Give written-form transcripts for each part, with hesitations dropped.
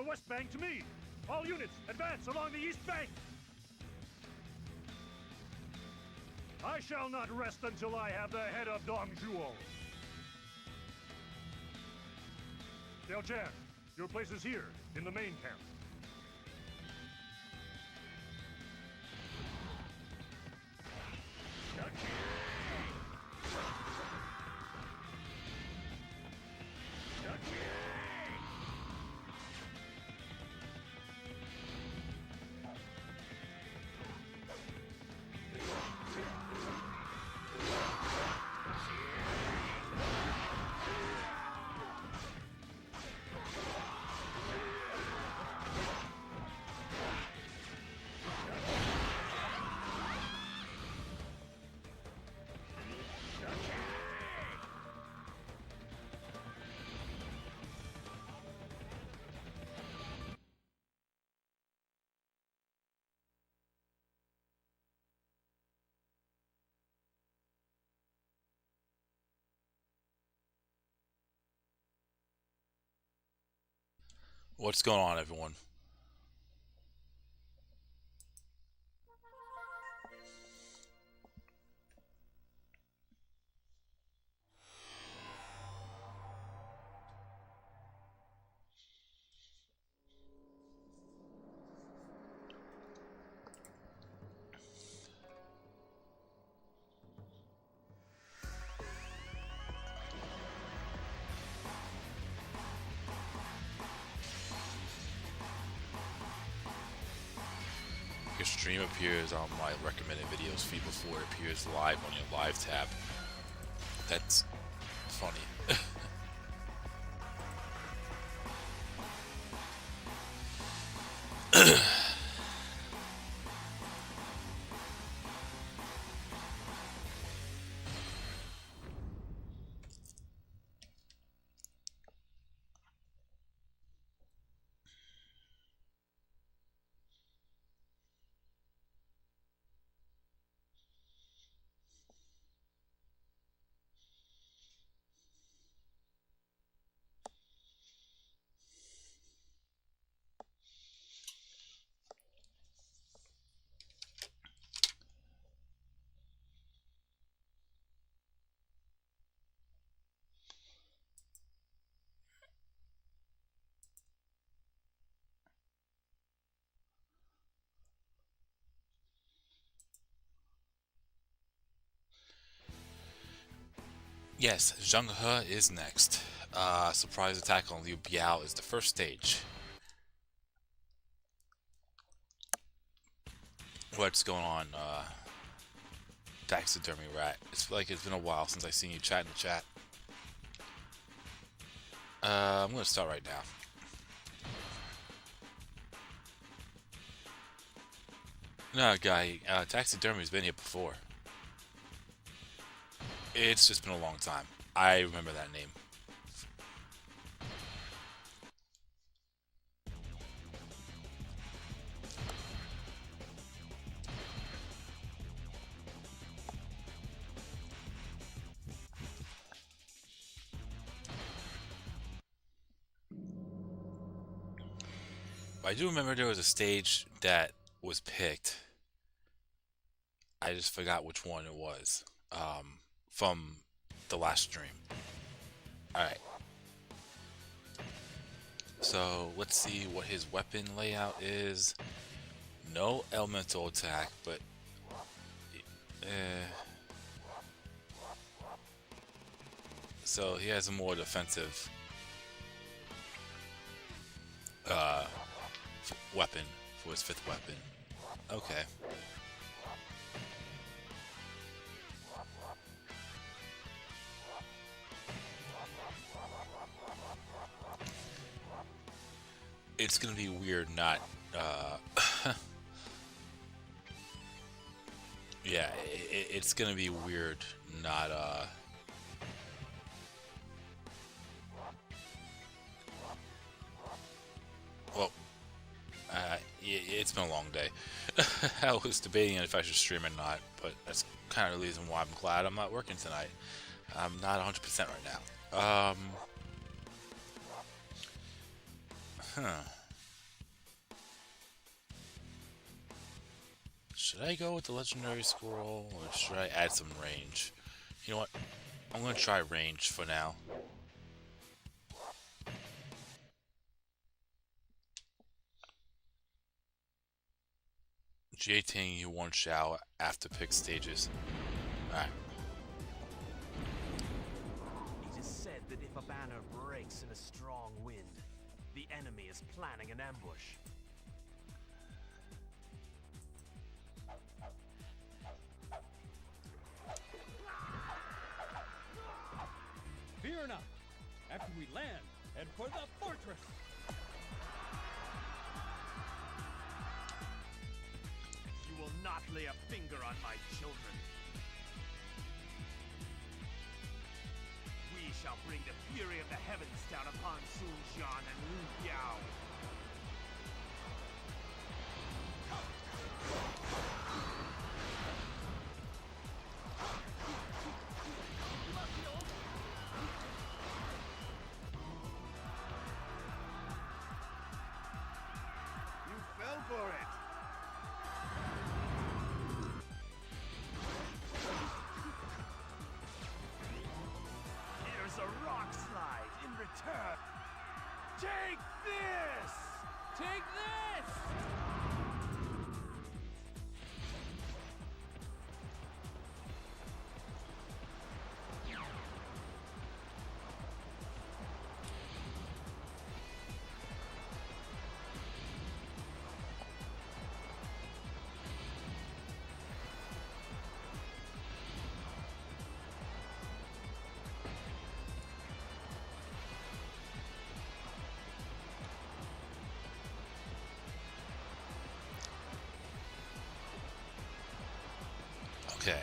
the west bank to me. All units, advance along the east bank. I shall not rest until I have the head of Dong Zhuo. Liao Jan, your place is here, in the main camp. What's going on, everyone? Your stream appears on my recommended videos feed before it appears live on your live tab. That's funny. Yes, Zheng He is next. Surprise attack on Liu Biao is the first stage. What's going on, Taxidermy Rat? It's like it's been a while since I've seen you chat in the chat. I'm gonna start right now. No, guy, Taxidermy's been here before. It's just been a long time. I remember that name. I do remember there was a stage that was picked. I just forgot which one it was. From the last stream. Alright. So, let's see what his weapon layout is. No elemental attack, but... So, he has a more defensive... weapon for his 5th weapon. Okay. It's gonna be weird not, yeah, it's gonna be weird not, well, it's been a long day. I was debating if I should stream or not, but that's kind of the reason why I'm glad I'm not working tonight. I'm not 100% right now. Should I go with the legendary scroll or should I add some range? You know what? I'm gonna try range for now. G18, you one shot after pick stages. Alright. It is said that if a banner breaks in a strong wind, the enemy is planning an ambush. Fear not. After we land, head for the fortress. You will not lay a finger on my children. We shall bring the fury of the heavens down upon Sun Jian and Wu Biao. You fell for it. Here's a rock slide in return. Take this! Take this! Okay.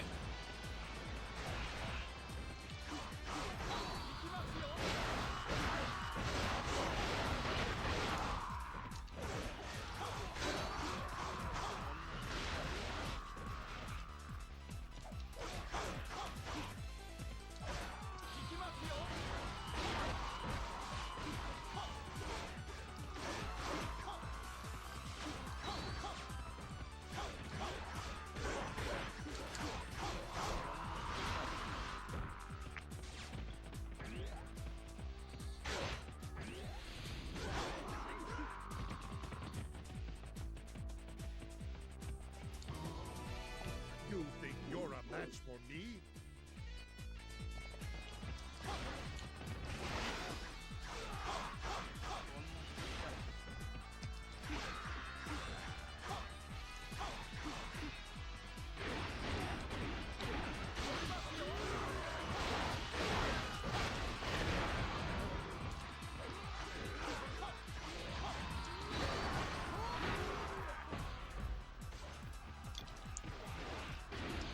You think you're a match for me?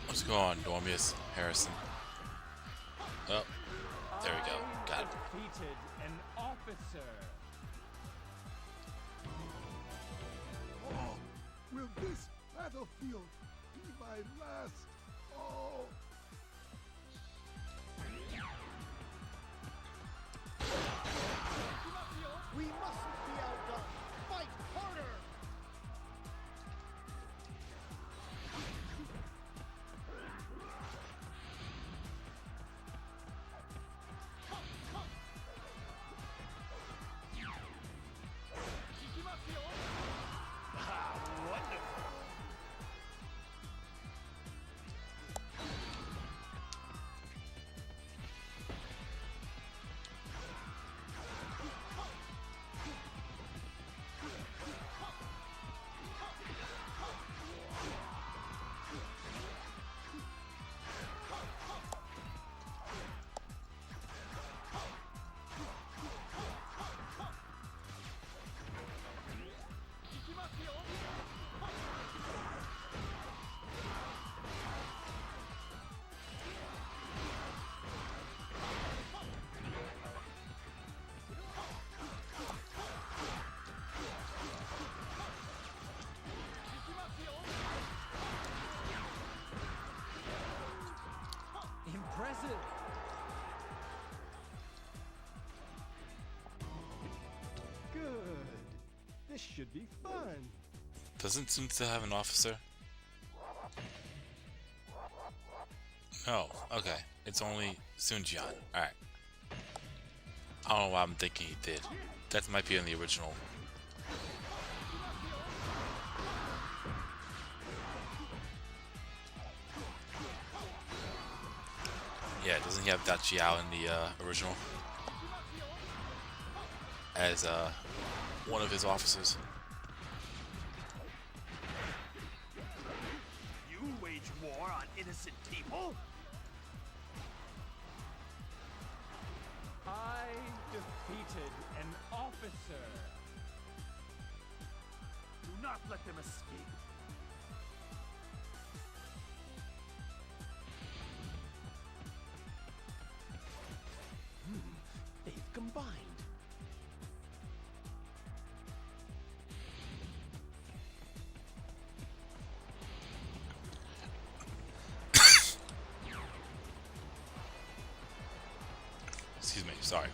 What's going on, Dormius Harrison? Oh, there we go. Got it. Defeated an officer. Oh, will this battlefield be my last? Oh. We mustn't be outdone. Fight harder! Impressive. Good. This should be fun. Doesn't seem to have an officer. Oh, okay. It's only Sunjian. Alright. I don't know why I'm thinking he did. That might be in the original. Yeah, doesn't he have Da Chiao in the original? As one of his officers. You wage war on innocent people? I defeated an officer. Do not let them escape. They've combined. Excuse me, sorry.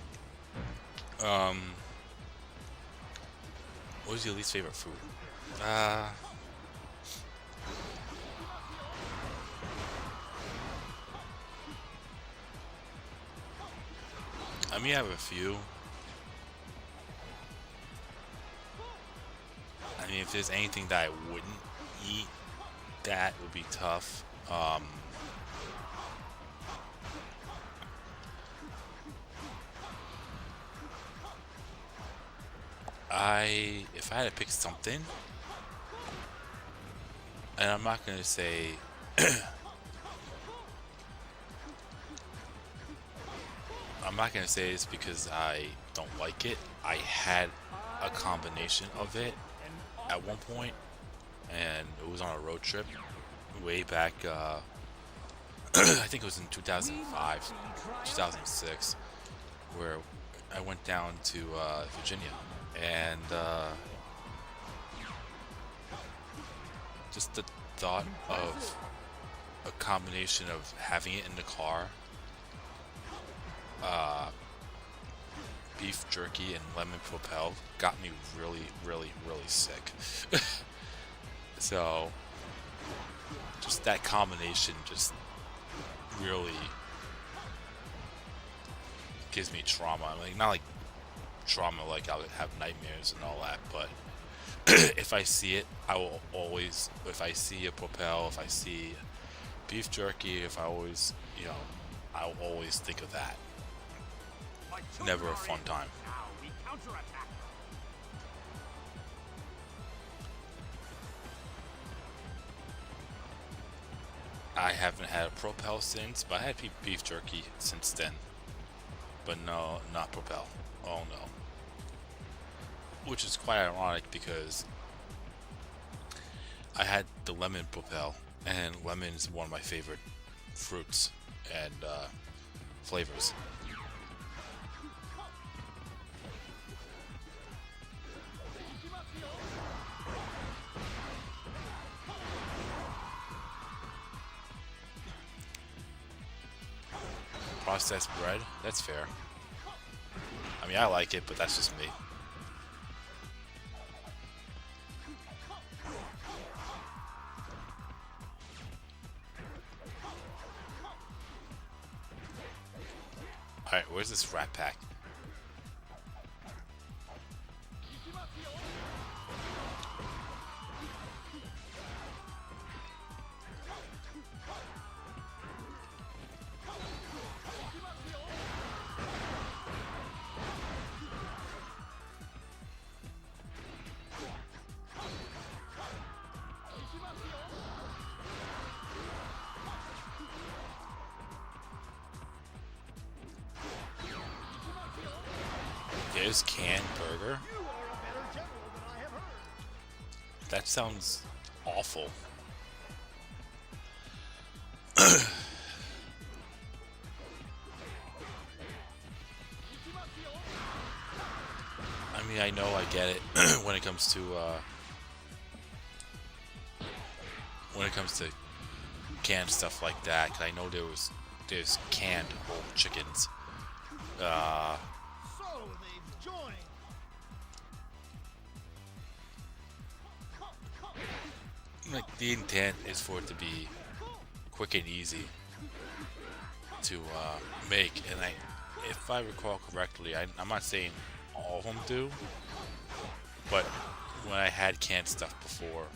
What is your least favorite food? I mean, I have a few. I mean, if there's anything that I wouldn't eat, that would be tough. If I had to pick something, and I'm not gonna say I'm not gonna say it's because I don't like it. I had a combination of it at one point, and it was on a road trip way back. I think it was in 2005, 2006, where I went down to Virginia, and just the thought of a combination of having it in the car, beef jerky and lemon propel got me really, really, really sick. So just that combination just really gives me trauma. I mean, not like trauma like I would have nightmares and all that, but if I see it, I will always, if I see a propel, if I see beef jerky, if I always, I'll always think of that. Never a fun time. Now we counterattack. I haven't had a propel since, but I had beef jerky since then. But no, not propel. Oh no. Which is quite ironic because I had the lemon propel, and lemon is one of my favorite fruits and flavors. Processed bread, that's fair. I mean, I like it, but that's just me. Alright, where's this rat pack? There's canned burger? That sounds awful. I mean, I know I get it when it comes to canned stuff like that. 'Cause I know there's canned whole chickens. So they've joined. Like the intent is for it to be quick and easy. to make, and if I recall correctly, I'm not saying all of them do, but when I had canned stuff before,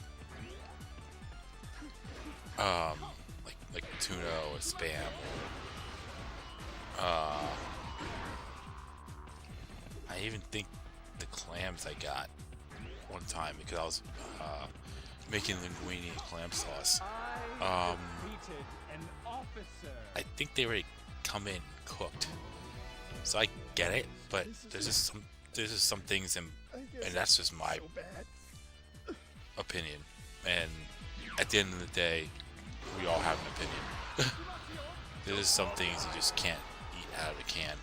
like tuna or spam, I even think the clams I got one time because I was making linguine and clam sauce. Defeated an officer. I think they already come in cooked, so I get it. But there's just some things, and that's just my opinion. And at the end of the day, we all have an opinion. There's just some things you just can't eat out of a can.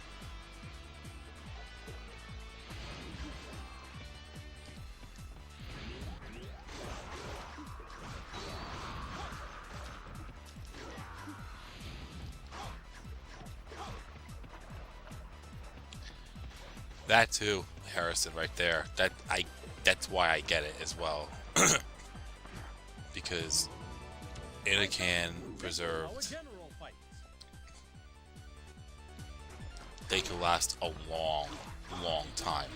That too, Harrison, right there. That's why I get it as well. Because in a can, preserved, they can last a long, long time.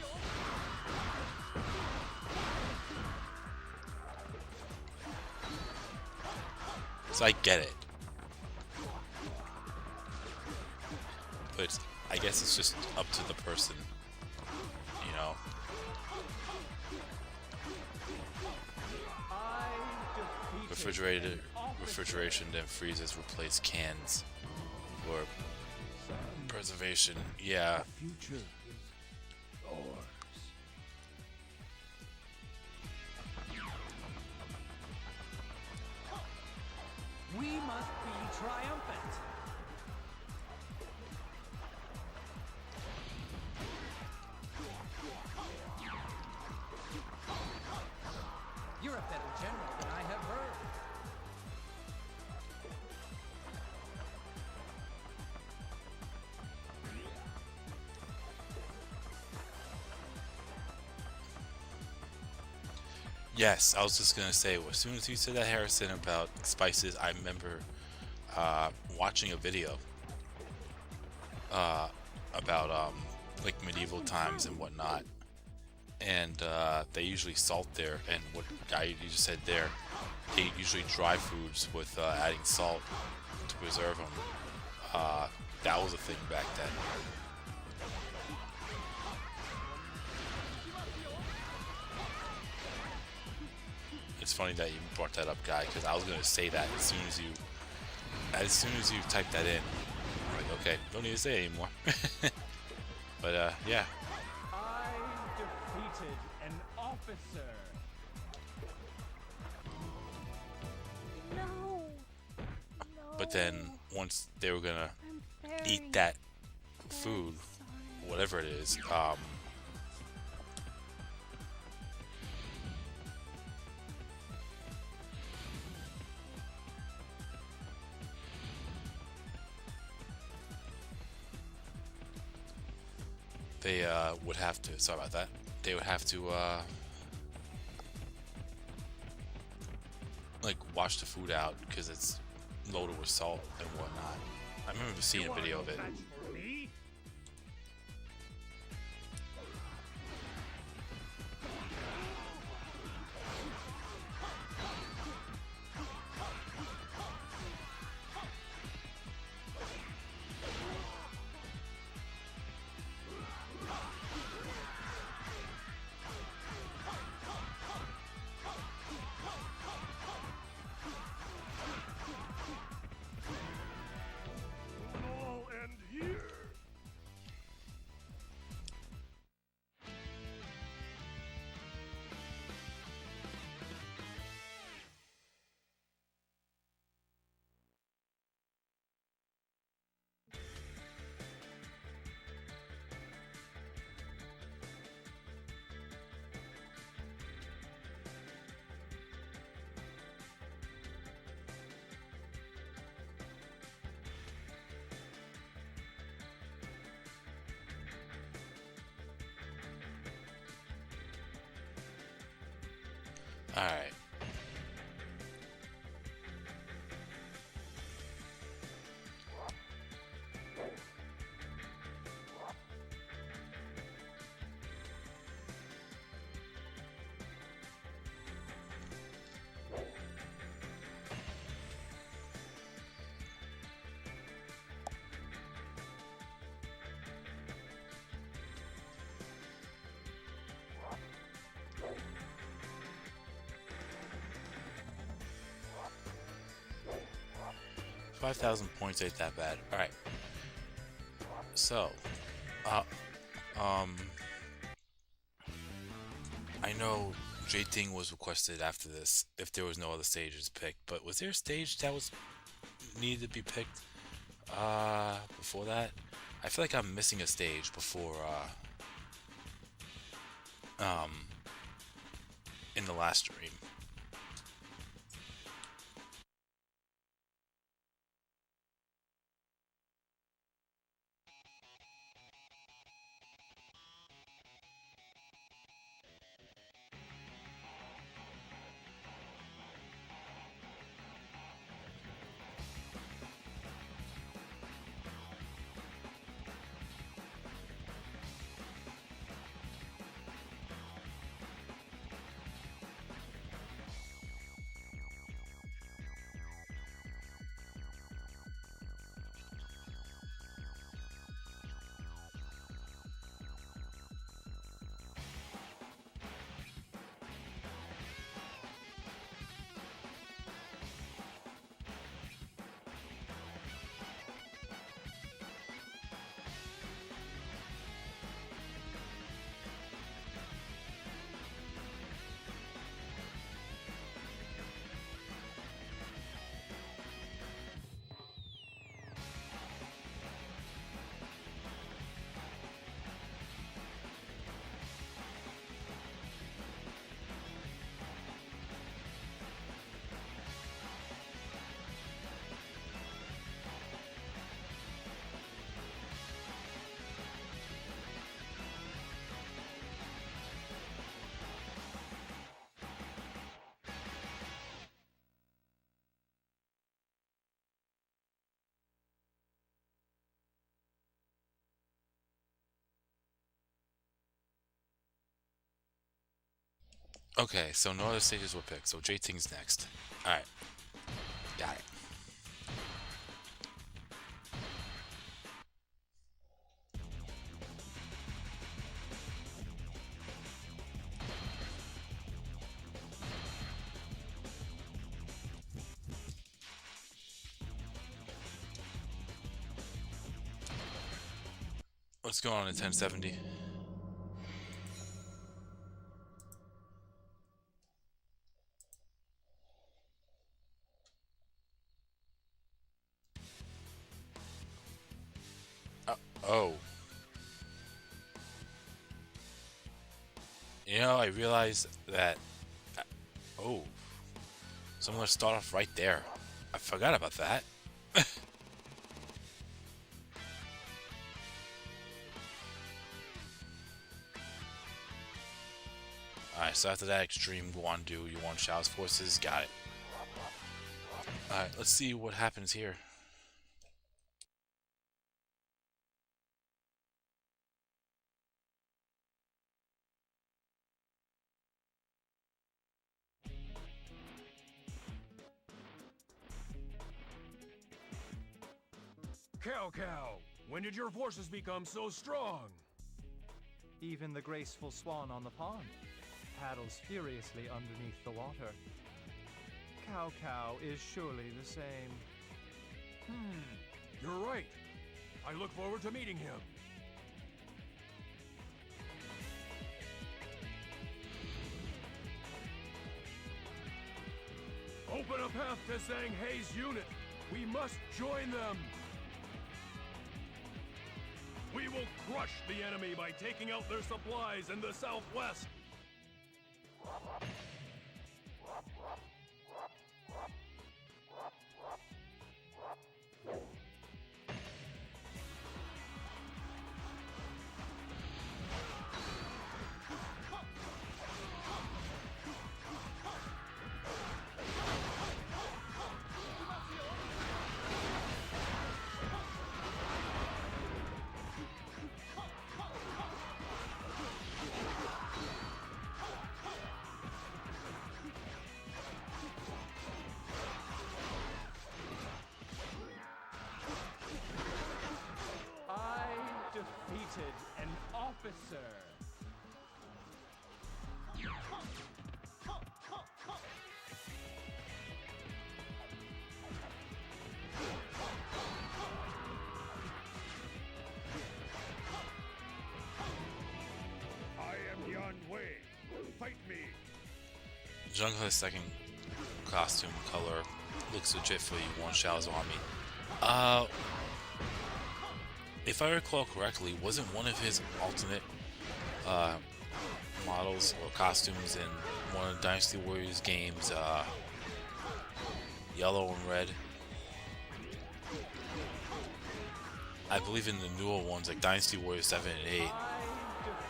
So I get it. But I guess it's just up to the person. You know, refrigeration then freezes replace cans for preservation. Yeah. Future is yours. We must be triumphant. You're a better general than I have heard. Yes, I was just gonna say, as soon as you said that, Harrison, about spices, I remember watching a video about like medieval times and whatnot, and they usually salt there, and what guy you just said there, they usually dry foods with adding salt to preserve them. That was a thing back then. It's funny that you brought that up, guy, because I was gonna say that as soon as you typed that in. I'm like, okay, don't need to say it anymore. But yeah. I defeated an officer. No. But then once they were gonna eat that food, whatever it is, they would have to, sorry about that, they would have to like wash the food out because it's loaded with salt and whatnot. I remember seeing a video of it. Match for me? All end here. Alright. 5,000 points ain't that bad. Alright. So, I know J-Ting was requested after this if there was no other stages picked, but was there a stage that was needed to be picked before that? I feel like I'm missing a stage before in the last stream. Okay, so no other stages were picked, so J-Ting's next. Alright. Got it. What's going on in 1070? Oh. You know, I realized that... oh. So I'm going to start off right there. I forgot about that. Alright, so after that extreme Guandu, you want Shao's forces? Got it. Alright, let's see what happens here. Cow, when did your forces become so strong? Even the graceful swan on the pond paddles furiously underneath the water. Cow is surely the same. You're right. I look forward to meeting him. Open a path to Zhang Hei's unit. We must join them. We will crush the enemy by taking out their supplies in the southwest. Defeated an officer. Jungler's second costume color looks legit for you, One Shao's army. If I recall correctly, wasn't one of his alternate models or costumes in one of the Dynasty Warriors games yellow and red? I believe in the newer ones, like Dynasty Warriors 7 and 8,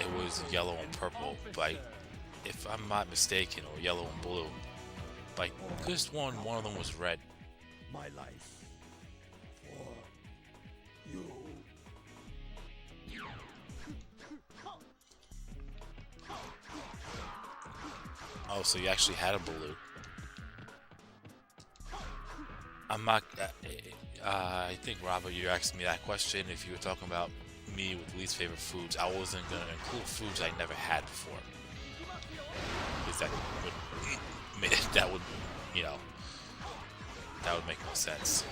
it was yellow and purple, but if I'm not mistaken, or yellow and blue. But this one of them was red. My life for you. Oh, so you actually had a blue. I'm not. I think, Robert, you asked me that question if you were talking about me with least favorite foods. I wasn't going to include foods I never had before. Because that would, you know, that would make no sense.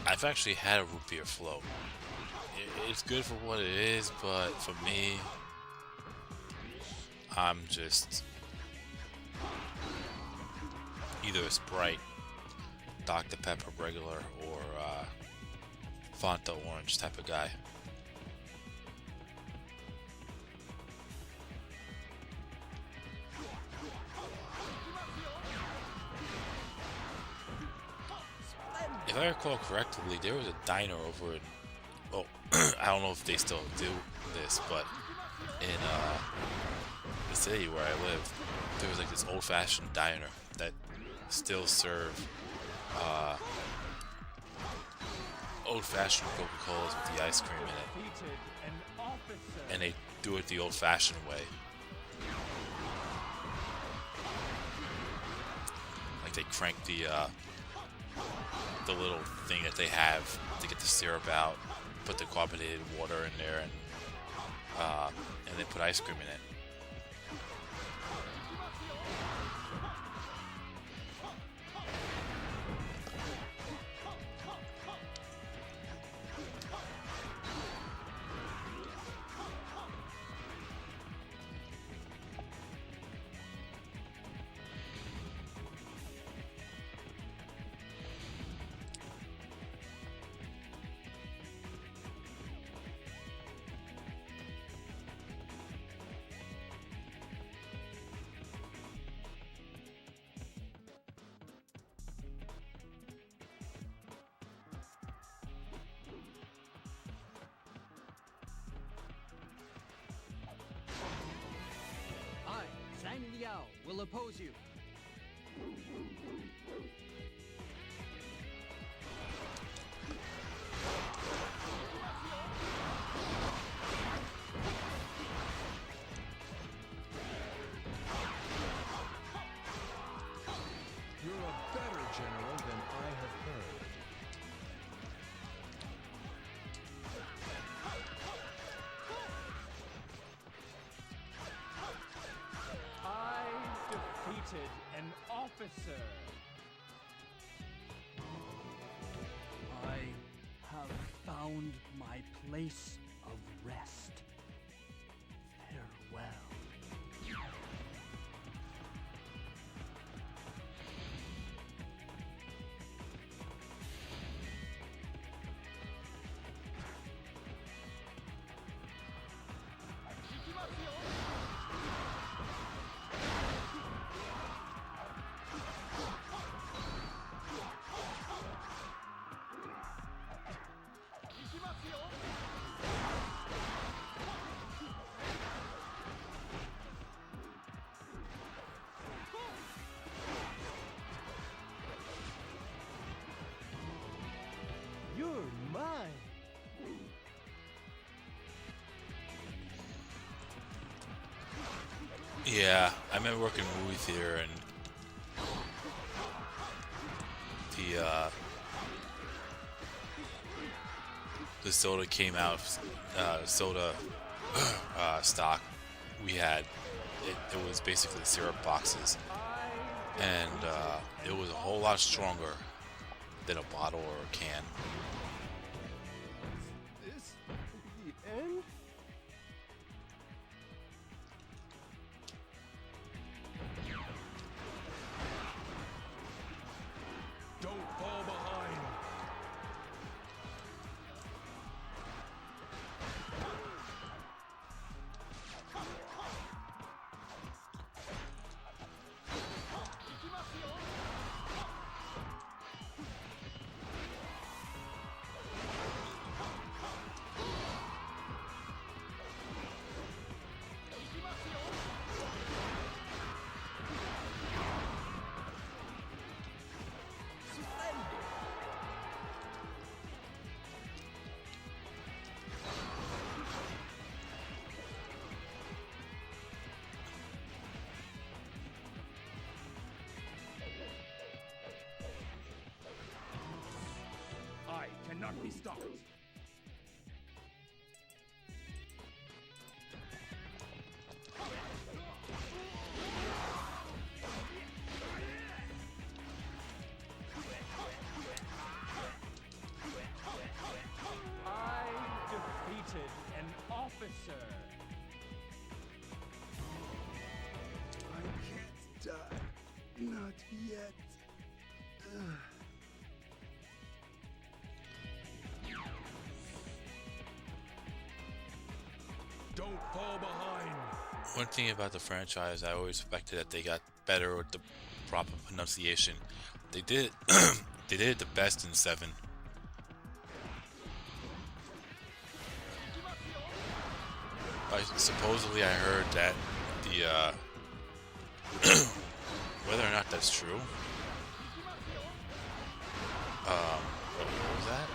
I've actually had a root beer float. It's good for what it is, but for me, I'm just either a Sprite, Dr. Pepper regular, or Fanta orange type of guy. If I recall correctly, there was a diner over in, oh, I don't know if they still do this, but in the city where I live, there was like this old-fashioned diner that still served old-fashioned Coca-Colas with the ice cream in it, and they do it the old-fashioned way. Like they crank the little thing that they have to get the syrup out, put the carbonated water in there, and they put ice cream in it. Will oppose you. You're a better general than I have heard. An officer. I have found my place of rest. Farewell. You're mine. Yeah, I remember working in a movie theater, and the soda came out, soda stock we had it was basically syrup boxes, and it was a whole lot stronger than a bottle or a can. This the end? Don't fall behind. I cannot be stopped. I defeated an officer. I can't die. Not yet. Don't fall behind. One thing about the franchise, I always expected that they got better with the proper pronunciation. They did. They did it the best in 7. Supposedly, I heard that the whether or not that's true. What was that?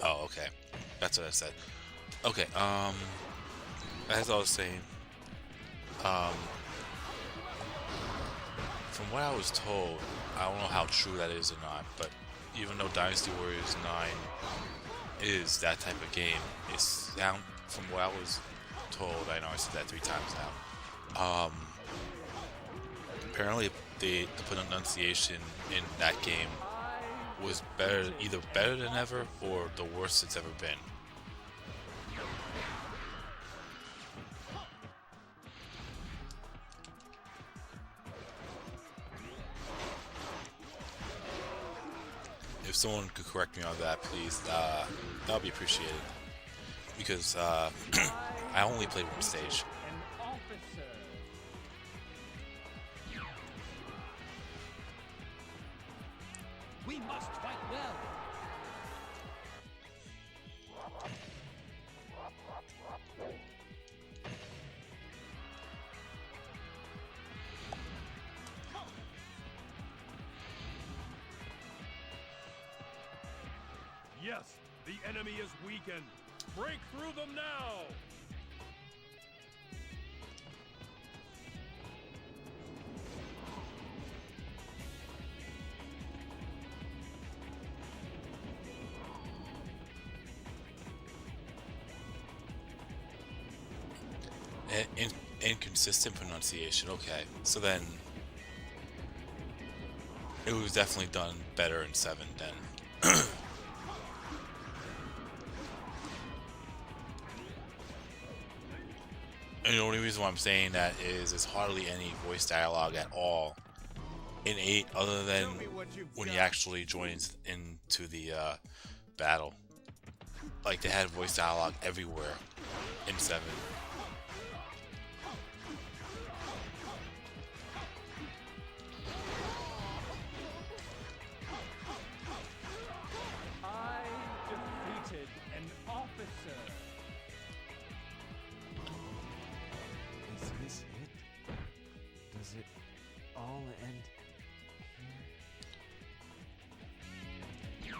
Oh, okay. That's what I said. Okay, as I was saying, from what I was told, I don't know how true that is or not, but even though Dynasty Warriors 9 is that type of game, it's down from what I was told. I know I said that 3 times now. Apparently, the pronunciation in that game was better, either better than ever or the worst it's ever been. If someone could correct me on that, please, that would be appreciated. Because I only played one stage. An officer. We must fight well. Yes, the enemy is weakened. Break through them now. Inconsistent pronunciation. Okay, so then it was definitely done better in 7 then. And the only reason why I'm saying that is there's hardly any voice dialogue at all in 8, other than when he actually joins into the battle. Like, they had voice dialogue everywhere in 7. I defeated an officer. Is this it? Does it all end here?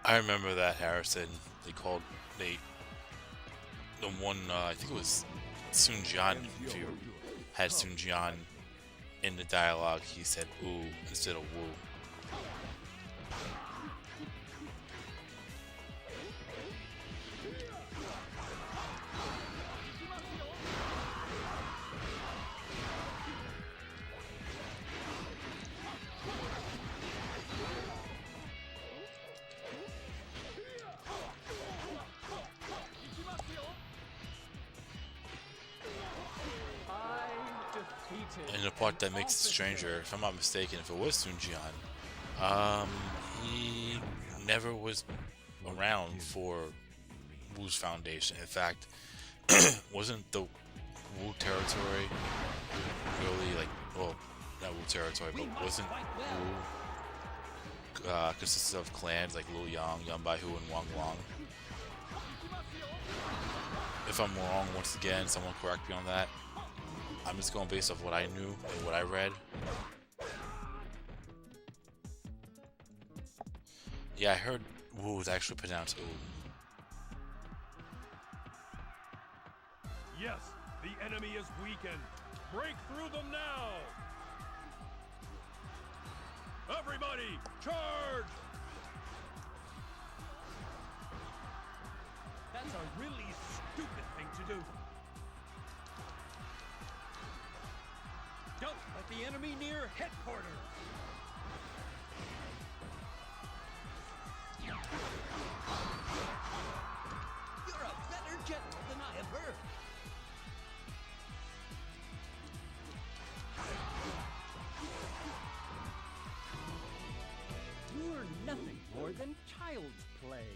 I remember that Harrison. They the one I think it was Sun Jian. If you had Sun Jian in the dialogue, he said "ooh" instead of "woo." And the part that makes it stranger, if I'm not mistaken, if it was Sun Jian, he never was around for Wu's foundation. In fact, wasn't the Wu territory really like, well, not Wu territory, but wasn't Wu consisted of clans like Liu Yang, Yan Baihu, and Wang Wang? If I'm wrong, once again, someone correct me on that. I'm just going based off what I knew and what I read. Yeah, I heard Wu was actually pronounced Wu. Yes, the enemy is weakened. Break through them now! Everybody, charge! That's a really stupid thing to do. Don't let the enemy near headquarters. You're a better general than I have heard. You're nothing more than child's play.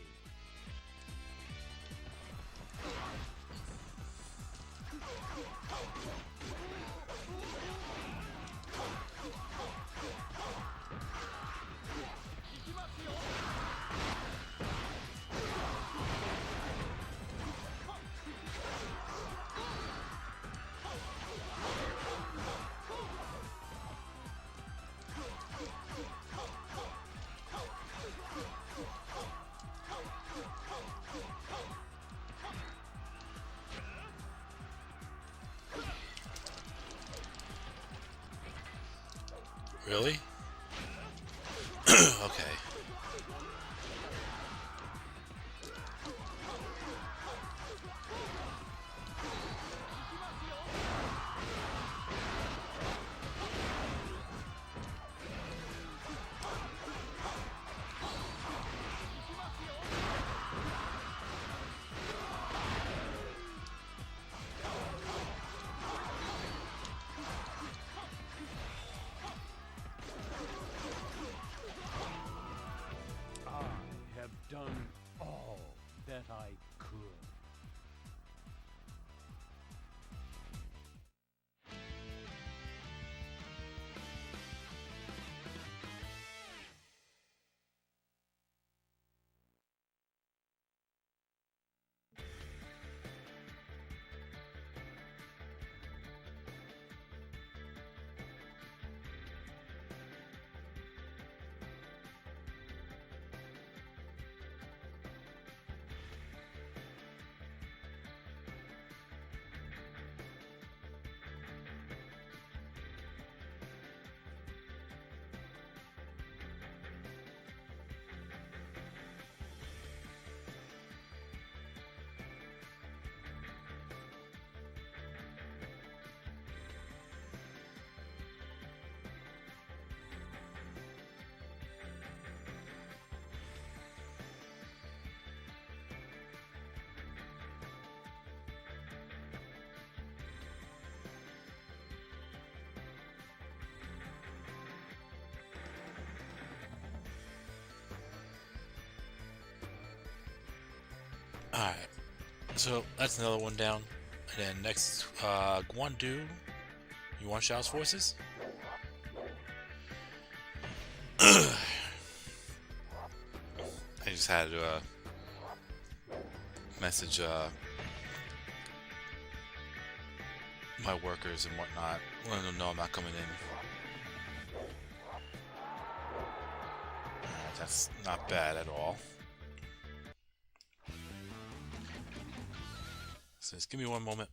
Really? Okay. Done all that I could. Alright, so that's another one down. And then next, Guandu. You want Shao's forces? I just had to message my workers and whatnot, letting them know I'm not coming in. That's not bad at all. So just give me one moment.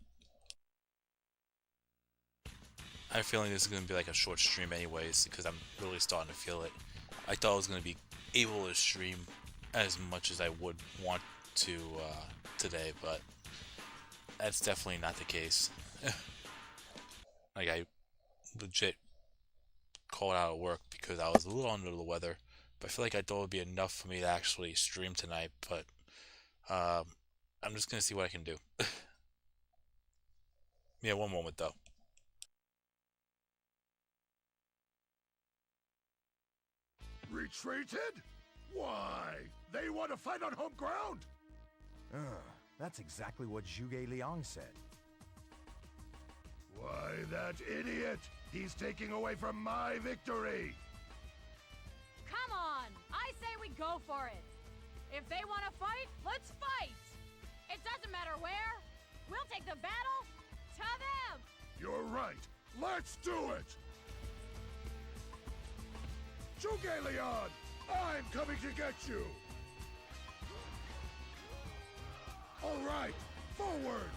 I have a feeling this is going to be like a short stream anyways, because I'm really starting to feel it. I thought I was going to be able to stream as much as I would want to today, but that's definitely not the case. Like, I legit called out of work because I was a little under the weather, but I feel like I thought it would be enough for me to actually stream tonight, but I'm just going to see what I can do. Yeah, one moment though. Retreated? Why? They want to fight on home ground? That's exactly what Zhuge Liang said. Why, that idiot! He's taking away from my victory! Come on! I say we go for it! If they want to fight, let's fight! It doesn't matter where! We'll take the battle to them! You're right! Let's do it! Zhuge Liang! I'm coming to get you! All right! Forward!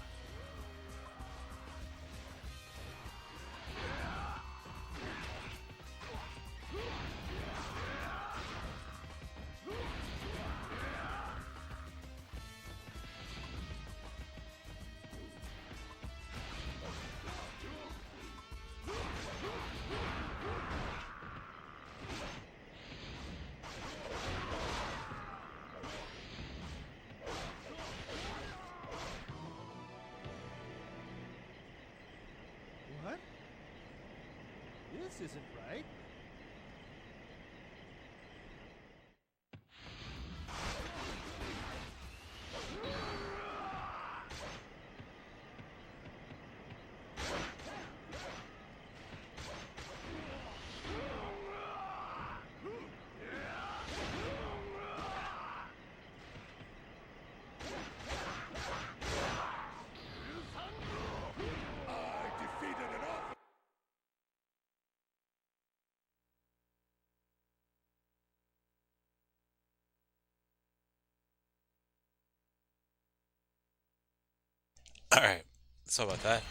What? This isn't right. Alright, sorry about that.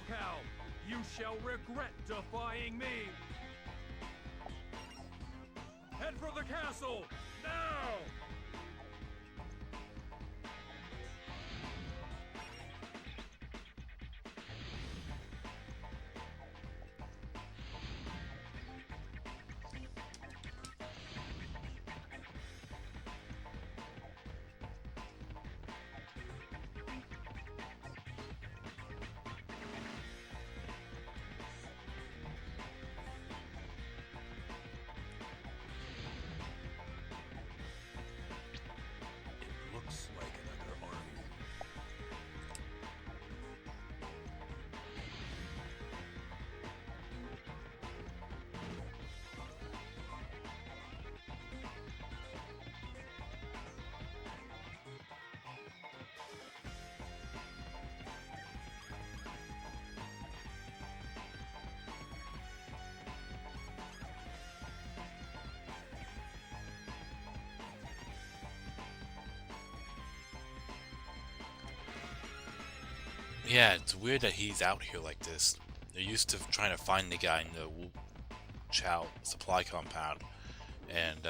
Cow, you shall regret defying me! Head for the castle, now! Yeah, it's weird that he's out here like this. They're used to trying to find the guy in the Wu Chao supply compound, and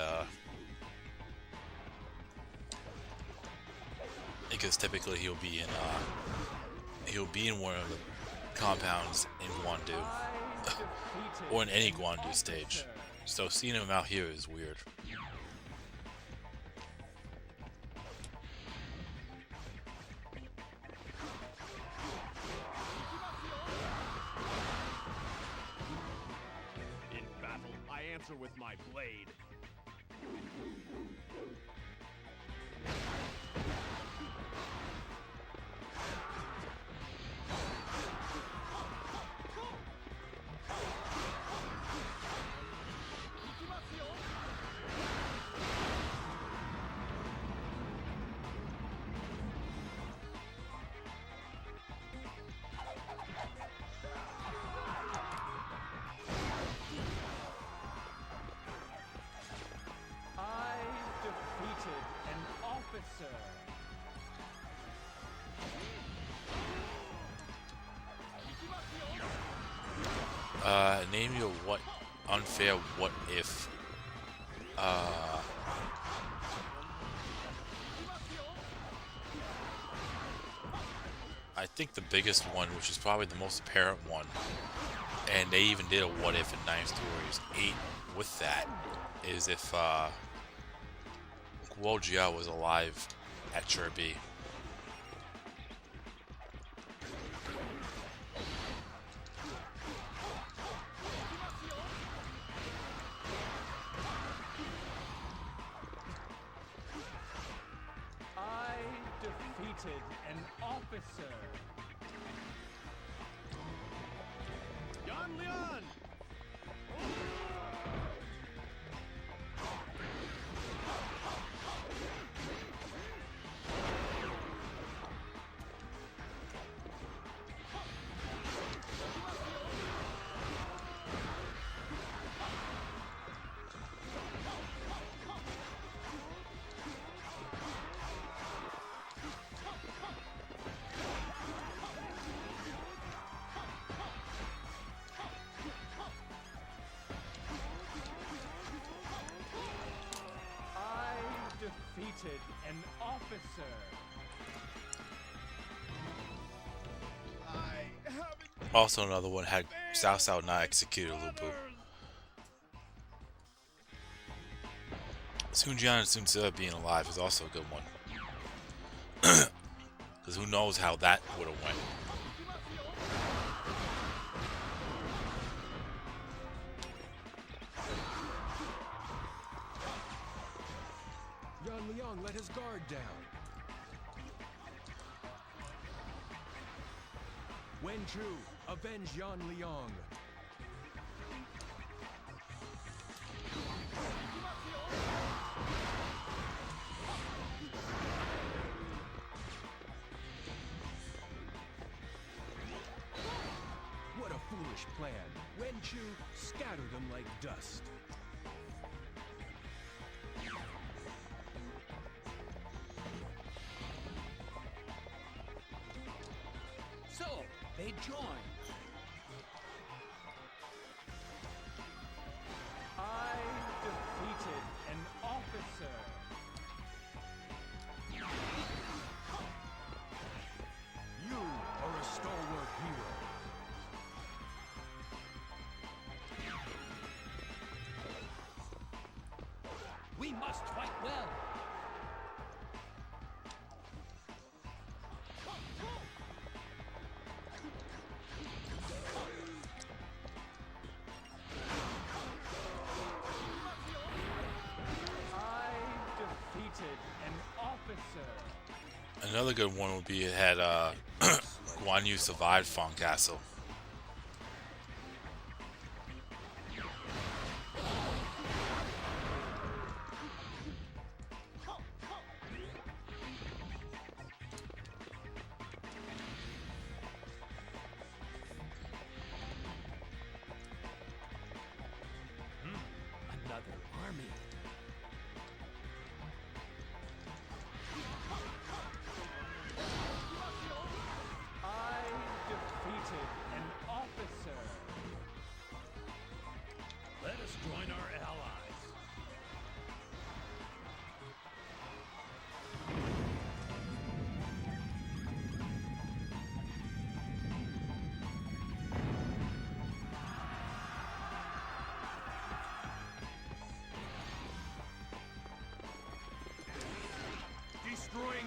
because typically he'll be in one of the compounds in Guandu, or in any Guandu stage. So seeing him out here is weird. In battle, I answer with my blade. I defeated an officer. Name your what unfair what if. I think the biggest one, which is probably the most apparent one, and they even did a what if in Dynasty Warriors 8 with that, is if Guo Jia was alive at Cherby. I defeated an officer. Yan Lian! I defeated an officer. I haven't Also another one had Cao Cao not executed Lupu. Sun Jian and Sun Ce being alive is also a good one. Because who knows how that would have went. Yan Liang let his guard down. Wen Chu, avenge Yan Liang. What a foolish plan. Wen Chu, scatter them like dust. So, they joined. I defeated an officer. You are a stalwart hero. We must fight well. I defeated an officer. Another good one would be it had Guan Yu survived Fong Castle. Another army. I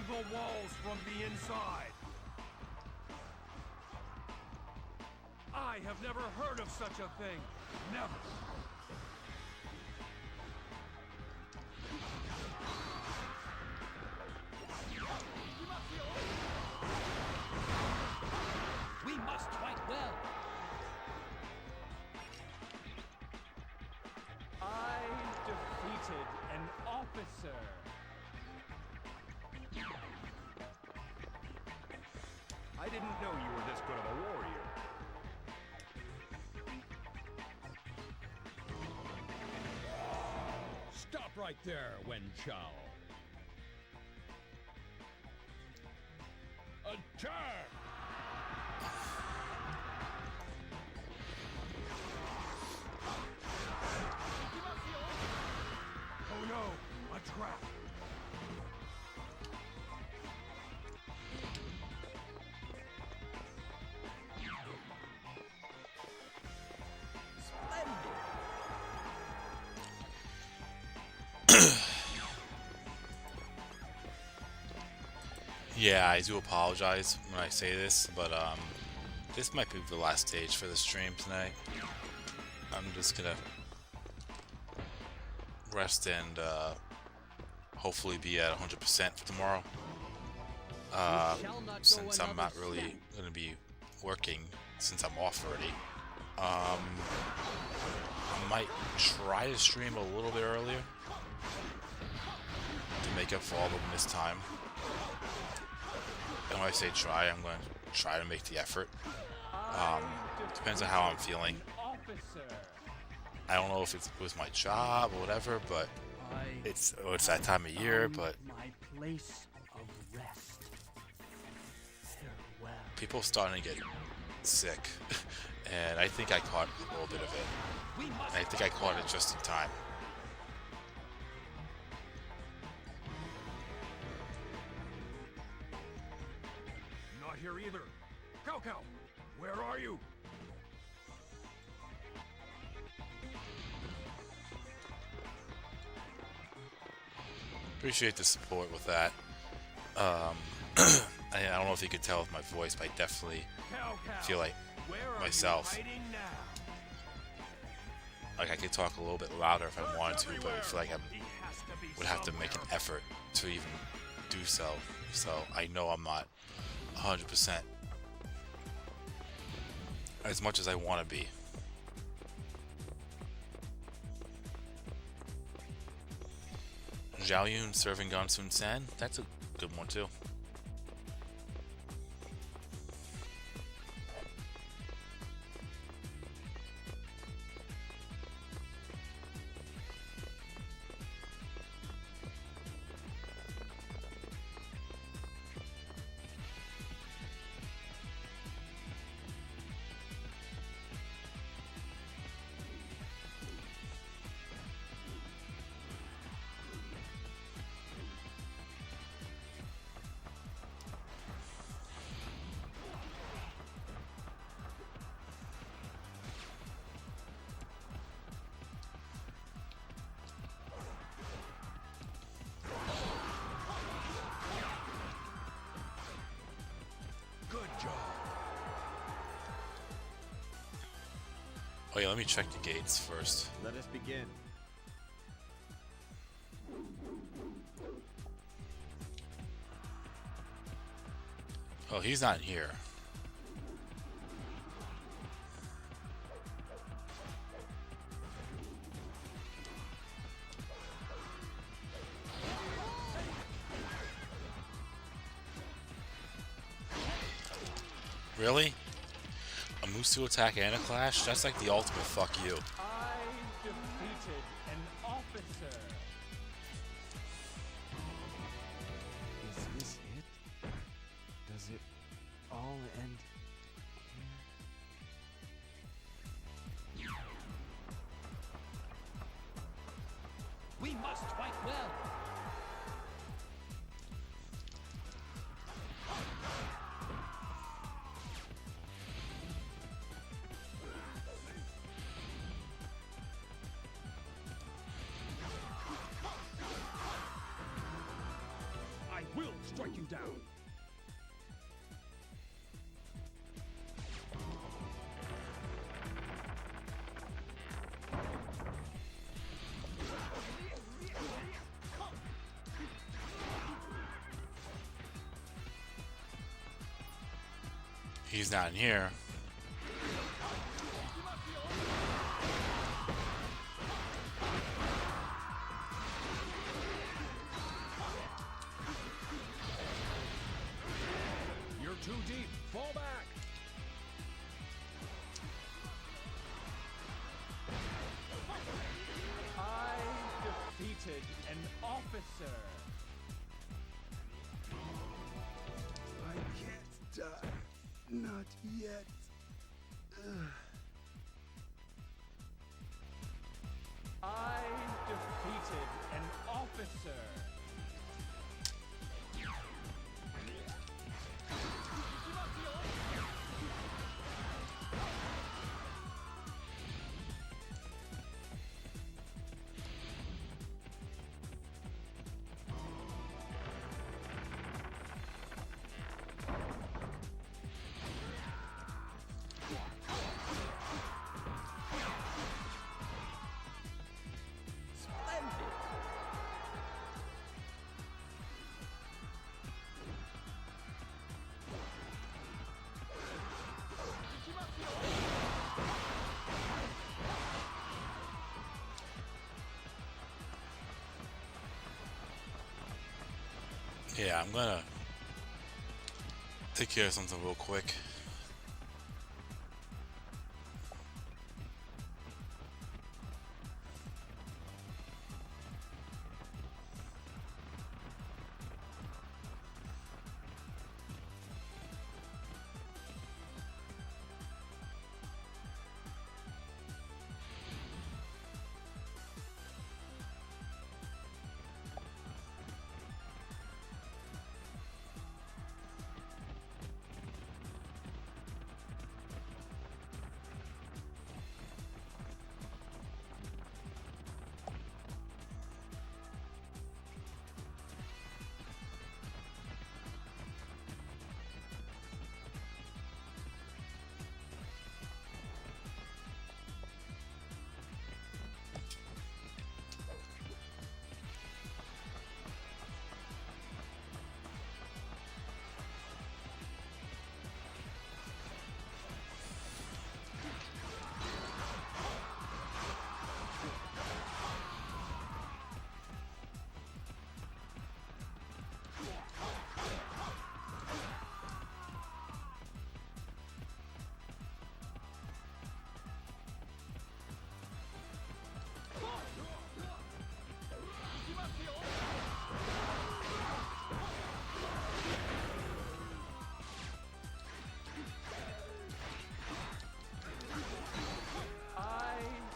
the walls from the inside. I have never heard of such a thing. Never. We must fight well. I defeated an officer. I didn't know you were this good of a warrior. Stop right there, Wen Chao. Attack! Oh no, a trap. Yeah, I do apologize when I say this, but this might be the last stage for the stream tonight. I'm just gonna rest and hopefully be at 100% for tomorrow. Since I'm not really gonna be working, since I'm off already. I might try to stream a little bit earlier to make up for all the missed time. And when I say try, I'm going to try to make the effort. Depends on how I'm feeling. I don't know if it was my job or whatever, but it's that time of year. But My place of rest. Farewell. people starting to get sick, and I think I caught a little bit of it. And I think I caught it just in time. Not here either. Cow, where are you? Appreciate the support with that. I don't know if you could tell with my voice, but I definitely feel like myself. Like I could talk a little bit louder if I wanted to, but I feel like I would have to make an effort to even do so. So I know I'm not 100% as much as I want to be. Zhao Yun serving Gonsun San, that's a good one too. Oh yeah, let me check the gates first. Let us begin. Oh, he's not here. Really? A Musu attack and a clash? That's like the ultimate fuck you. I defeated an officer. Is this it? Does it all end here? We must fight well. strike you down. He's not in here. You're too deep. Fall back. I defeated an officer. I can't die. Not yet. I defeated an officer. Yeah, I'm gonna take care of something real quick.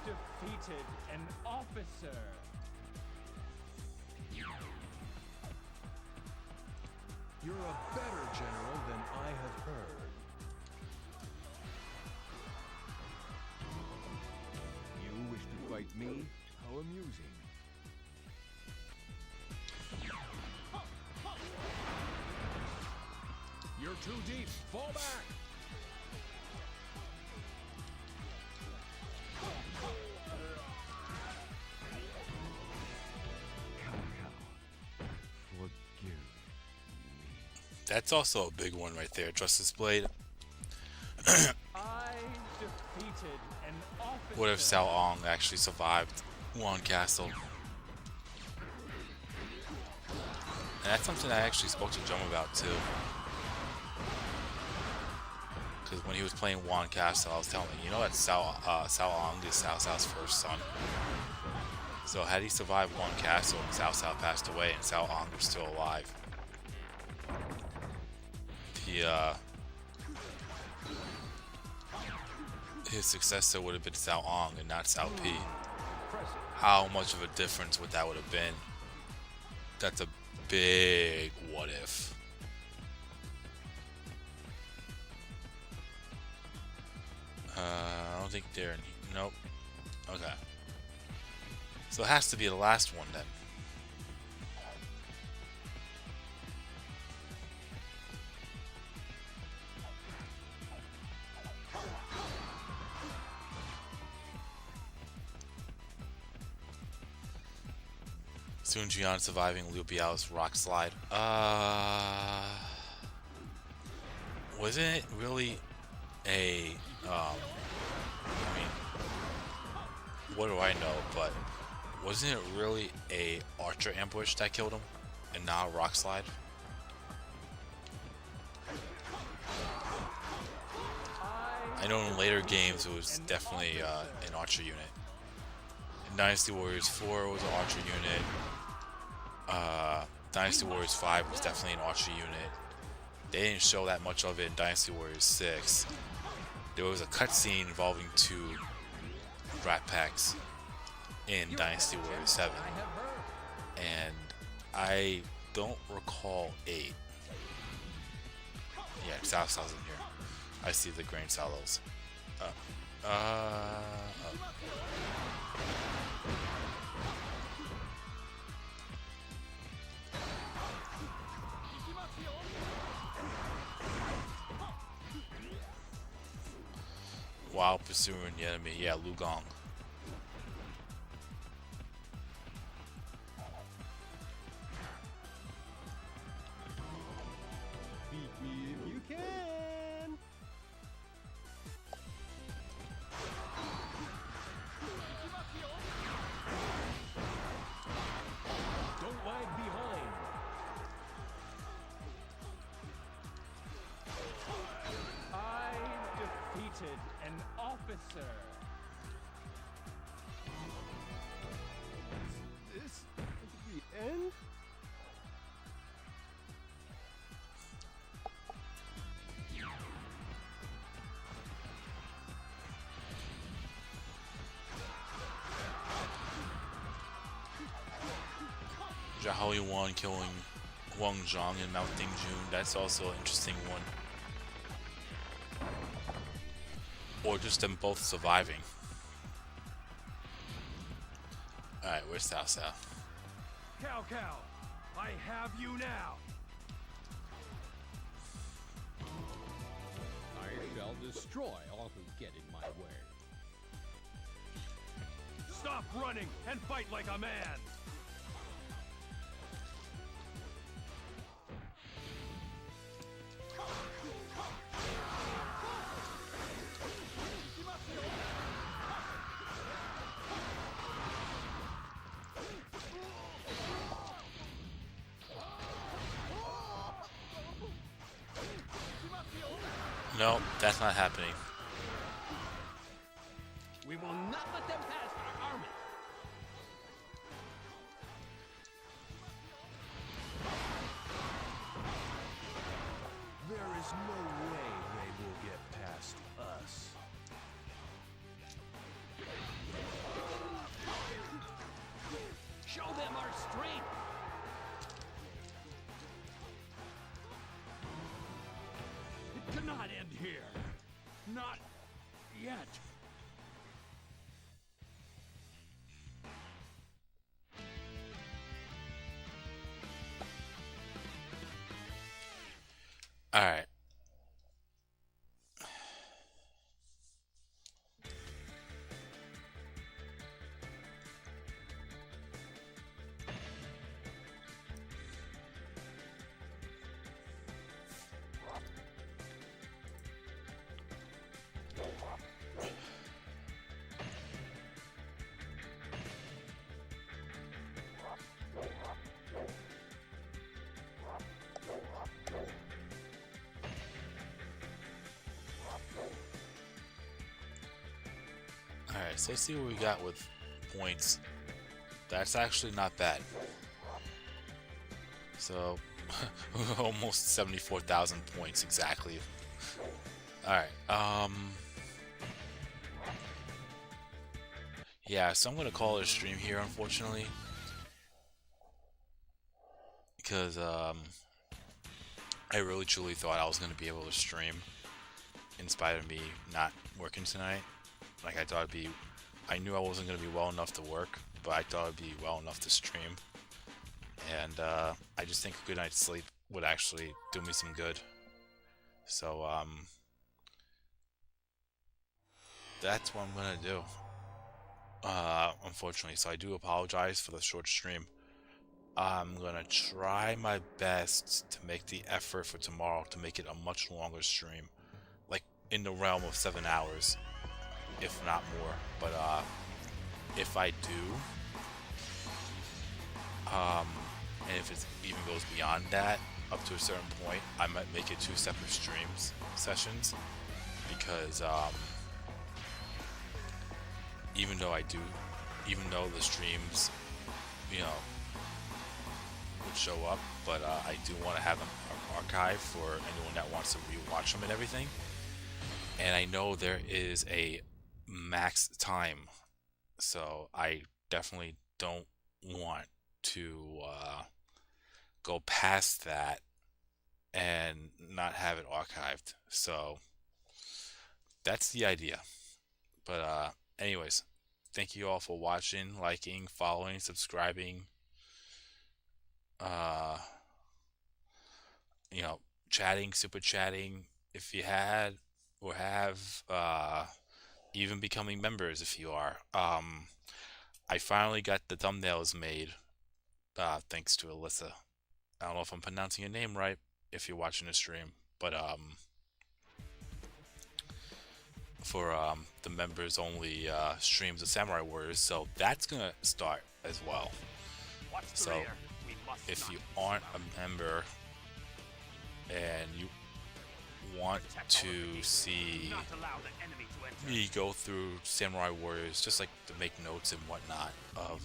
Defeated an officer. You're a better general than I have heard. You wish to fight me? How amusing. You're too deep. Fall back. That's also a big one right there. Justice Blade. I defeated an officer. What if Sao Ong actually survived Juan Castle? And that's something I actually spoke to Jum about too. Because when he was playing Juan Castle, I was telling him, you know that Sao Ong is Cao Cao's first son. So had he survived Juan Castle and Cao Cao passed away and Sao Ong was still alive, his successor would have been Sao Ong and not Cao Pi. How much of a difference would that would have been? That's a big what if. I don't think they're in. Nope. Okay. So it has to be the last one then. Soon beyond surviving Liu Biao's rock slide. Wasn't it really a, I mean, what do I know, but wasn't it really a archer ambush that killed him and not a rock slide? I know in later games it was definitely an archer unit. In Dynasty Warriors 4 was an archer unit. Dynasty Warriors 5 was definitely an archer unit. They didn't show that much of it in Dynasty Warriors 6. There was a cutscene involving 2 Rat Packs in Dynasty Warriors 7. And I don't recall 8. Yeah, South South's in here. I see the grain silos. While pursuing the enemy, yeah, Lu Gong. Beat me if you can. Don't lag behind. I defeated an officer. Is this the end? Zhao Yuan killing Wang Zhang and Mount Dingjun. That's also an interesting one. Or just them both surviving. Alright, where's Cao Cao? Cao Cao, I have you now. I shall destroy all who get in my way. Stop running and fight like a man. No, that's not happening. We will not let them pass our army. There is no way they will get past us. Show them our strength. It cannot end here. Not yet. Alright. Alright, so let's see what we got with points. That's actually not bad. So, almost 74,000 points exactly. Alright, yeah, so I'm gonna call it a stream here, unfortunately. Because, I really truly thought I was gonna be able to stream in spite of me not working tonight. Like, I knew I wasn't going to be well enough to work, but I thought I'd be well enough to stream. And, I just think a good night's sleep would actually do me some good. So, that's what I'm going to do. Unfortunately, so I do apologize for the short stream. I'm gonna try my best to make the effort for tomorrow to make it a much longer stream, like in the realm of 7 hours, if not more. But if I do, and if it even goes beyond that, up to a certain point, I might make it 2 separate sessions, because even though the streams, you know, would show up, but I do want to have an archive for anyone that wants to rewatch them and everything. And I know there is a max time, so I definitely don't want to go past that and not have it archived. So that's the idea. But anyways, thank you all for watching, liking, following, subscribing, you know, chatting, super chatting if you had or have, even becoming members if you are. I finally got the thumbnails made, thanks to Alyssa. I don't know if I'm pronouncing your name right if you're watching the stream, but for the members only streams of Samurai Warriors, so that's gonna start as well. So if you aren't a member and you want to see me go through Samurai Warriors, just like to make notes and whatnot of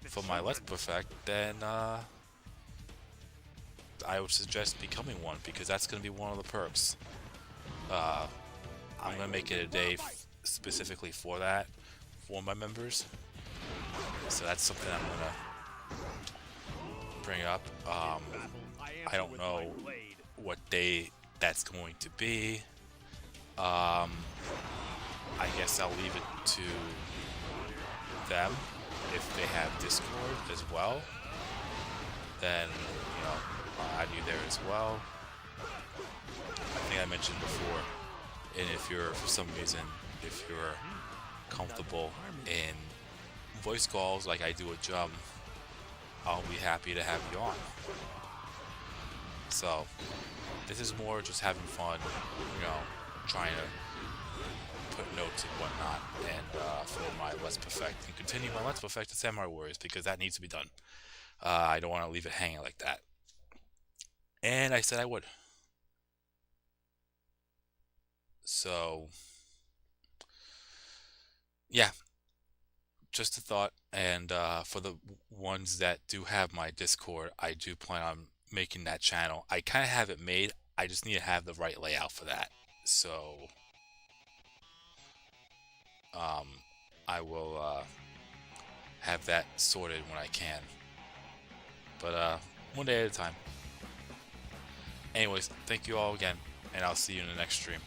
for my Let's Perfect, then I would suggest becoming one, because that's going to be one of the perks. I'm going to make it a day specifically for that, for my members. So that's something I'm going to bring up. I don't know what day that's going to be. I guess I'll leave it to them. If they have Discord as well, then, you know, I'll add you there as well. I think I mentioned before, and if you're, for some reason, if you're comfortable in voice calls like I do with Jum, I'll be happy to have you on. So this is more just having fun, you know, trying to put notes and whatnot, and for my Let's Perfect, and continue my Let's Perfect to Samurai Warriors, because that needs to be done. I don't want to leave it hanging like that. And I said I would. So yeah, just a thought. And for the ones that do have my Discord, I do plan on making that channel. I kind of have it made, I just need to have the right layout for that. So I will have that sorted when I can, but one day at a time. Anyways, thank you all again, and I'll see you in the next stream.